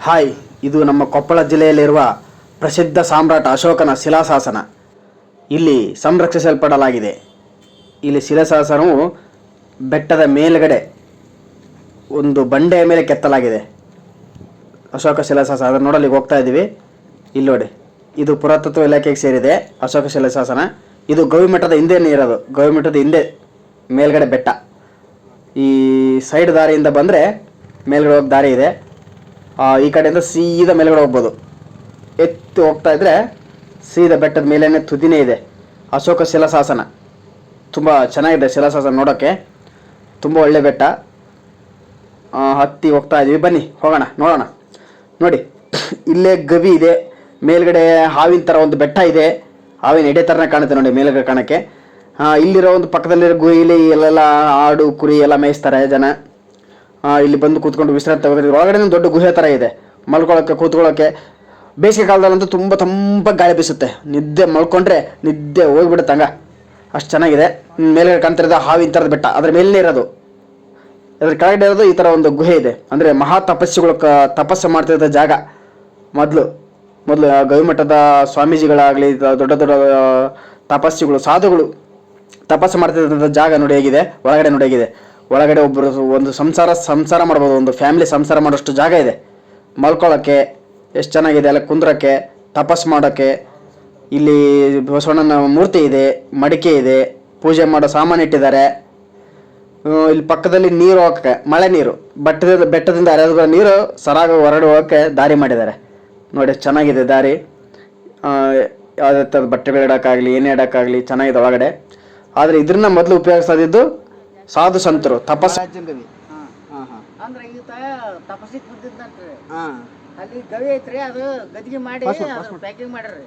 Hi, ಇದು ನಮ್ಮ ಕೊಪ್ಪಳ ಜಿಲ್ಲೆಯಲ್ಲಿರುವ ಪ್ರಸಿದ್ಧ ಸಾಮ್ರಾಟ ಅಶೋಕನ ಶಿಲಾಶಾಸನ. ಇಲ್ಲಿ ಸಂರಕ್ಷಿಸಲ್ಪಡಲಾಗಿದೆ. ಇಲ್ಲಿ ಶಿಲಾಶಾಸನವು ಬೆಟ್ಟದ ಮೇಲುಗಡೆ ಒಂದು ಬಂಡೆಯ ಮೇಲೆ ಕೆತ್ತಲಾಗಿದೆ. ಅಶೋಕ ಶಿಲಾಶಾಸನ ಅದನ್ನು ನೋಡಲು ಹೋಗ್ತಾ ಇದ್ದೀವಿ. ಇಲ್ಲಿ ನೋಡಿ, ಇದು ಪುರಾತತ್ವ ಇಲಾಖೆಗೆ ಸೇರಿದೆ. ಅಶೋಕ ಶಿಲಾಶಾಸನ ಇದು ಗವಿಮಠದ ಹಿಂದೆನೇ ಇರೋದು. ಗವಿಮಠದ ಹಿಂದೆ ಮೇಲ್ಗಡೆ ಬೆಟ್ಟ. ಈ ಸೈಡ್ ದಾರಿಯಿಂದ ಬಂದರೆ ಮೇಲ್ಗಡೆ ಹೋಗಿ ದಾರಿ ಇದೆ. ಈ ಕಡೆಯಿಂದ ಸೀದಾ ಮೇಲ್ಗಡೆ ಹೋಗ್ಬೋದು. ಎತ್ತಿ ಹೋಗ್ತಾ ಇದ್ದರೆ ಸೀದಾ ಬೆಟ್ಟದ ಮೇಲೇ ತುದಿನೇ ಇದೆ ಅಶೋಕ ಶಿಲಾಶಾಸನ. ತುಂಬ ಚೆನ್ನಾಗಿದೆ ಶಿಲಾಶಾಸನ ನೋಡೋಕ್ಕೆ. ತುಂಬ ಒಳ್ಳೆ ಬೆಟ್ಟ. ಹತ್ತಿ ಹೋಗ್ತಾ ಇದ್ದೀವಿ, ಬನ್ನಿ ಹೋಗೋಣ, ನೋಡೋಣ. ನೋಡಿ, ಇಲ್ಲೇ ಗವಿ ಇದೆ. ಮೇಲ್ಗಡೆ ಹಾವಿನ ಥರ ಒಂದು ಬೆಟ್ಟ ಇದೆ. ಹಾವಿನ ಎಡೆ ಥರನೇ ಕಾಣುತ್ತೆ ನೋಡಿ ಮೇಲ್ಗಡೆ ಕಾಣೋಕ್ಕೆ. ಇಲ್ಲಿರೋ ಒಂದು ಪಕ್ಕದಲ್ಲಿರೋ ಗುಹೆಯಲ್ಲಿ ಎಲ್ಲೆಲ್ಲ ಆಡು ಕುರಿ ಎಲ್ಲ ಮೇಯಿಸ್ತಾರೆ ಜನ. ಇಲ್ಲಿ ಬಂದು ಕೂತ್ಕೊಂಡು ವಿಶ್ರಾಂತಿ ತಗೋದ್ರೆ ಒಳಗಡೆ ದೊಡ್ಡ ಗುಹೆ ಥರ ಇದೆ. ಮಲ್ಕೊಳ್ಳೋಕ್ಕೆ ಕೂತ್ಕೊಳ್ಳೋಕ್ಕೆ ಬೇಸಿಗೆ ಕಾಲದಲ್ಲಂತೂ ತುಂಬ ತಂಪಾಗಿ ಗಾಳಿ ಬೀಸುತ್ತೆ. ನಿದ್ದೆ ಮಲ್ಕೊಂಡ್ರೆ ನಿದ್ದೆ ಹೋಗ್ಬಿಡುತ್ತೆ ಹಂಗ, ಅಷ್ಟು ಚೆನ್ನಾಗಿದೆ. ಮೇಲ್ಗಡೆ ಕಾಣ್ತಿರೋದು ಹಾವಿನ ಥರದ ಬೆಟ್ಟ, ಅದ್ರ ಮೇಲೇ ಇರೋದು. ಅದ್ರ ಕೆಳಗಡೆ ಇರೋದು ಈ ಥರ ಒಂದು ಗುಹೆ ಇದೆ. ಅಂದರೆ ಮಹಾ ತಪಸ್ಸುಗಳು ತಪಸ್ಸು ಮಾಡ್ತಿದ್ದ ಜಾಗ. ಮೊದಲು ಗವಿಮಠದ ಸ್ವಾಮೀಜಿಗಳಾಗಲಿ, ದೊಡ್ಡ ದೊಡ್ಡ ತಪಸ್ಸುಗಳು ಸಾಧುಗಳು ತಪಸ್ಸು ಮಾಡ್ತಿದ್ದಂಥ ಜಾಗ ನೋಡಿ ಹೇಗಿದೆ. ಒಳಗಡೆ ನೋಡಿ ಹೇಗಿದೆ. ಒಳಗಡೆ ಒಬ್ಬರು ಒಂದು ಸಂಸಾರ ಮಾಡ್ಬೋದು. ಒಂದು ಫ್ಯಾಮಿಲಿ ಸಂಸಾರ ಮಾಡೋಷ್ಟು ಜಾಗ ಇದೆ. ಮಲ್ಕೊಳ್ಳೋಕ್ಕೆ ಎಷ್ಟು ಚೆನ್ನಾಗಿದೆ. ಅಲ್ಲ ಕುಂದ್ರಕ್ಕೆ, ತಪಸ್ಸು ಮಾಡೋಕ್ಕೆ. ಇಲ್ಲಿ ಬಸವಣ್ಣನ ಮೂರ್ತಿ ಇದೆ, ಮಡಿಕೆ ಇದೆ, ಪೂಜೆ ಮಾಡೋ ಸಾಮಾನು ಇಟ್ಟಿದ್ದಾರೆ. ಇಲ್ಲಿ ಪಕ್ಕದಲ್ಲಿ ನೀರು ಹೋಗೋಕ್ಕೆ, ಮಳೆ ನೀರು ಬೆಟ್ಟದಿಂದ ಹರಿಯೋದು ನೀರು ಸರಾಗ ಹೊರಡು ಹೋಗೋಕ್ಕೆ ದಾರಿ ಮಾಡಿದ್ದಾರೆ. ನೋಡಿ ಚೆನ್ನಾಗಿದೆ ದಾರಿ. ಯಾವುದೇ ಥರದ ಬಟ್ಟೆಗಳು ಇಡೋಕ್ಕಾಗಲಿ, ಏನೇ ಇಡೋಕ್ಕಾಗಲಿ ಚೆನ್ನಾಗಿದೆ ಒಳಗಡೆ. ಆದರೆ ಇದನ್ನ ಮೊದಲು ಉಪಯೋಗಿಸ್ತಿದ್ದು ಸಾಧು ಸಂತರು ತಪಸ್ಸು. ಅಂದ್ರೆ ಈತ ತಪಸ್ಸಿಗೆ ಬಂದಿದ್ದಂತ್ರಿ. ಅಲ್ಲಿ ಗವಿ ಐತ್ರಿ, ಅದು ಗದಿಗೆ ಮಾಡಿ ಪ್ಯಾಕಿಂಗ್ ಮಾಡ್ರಿ.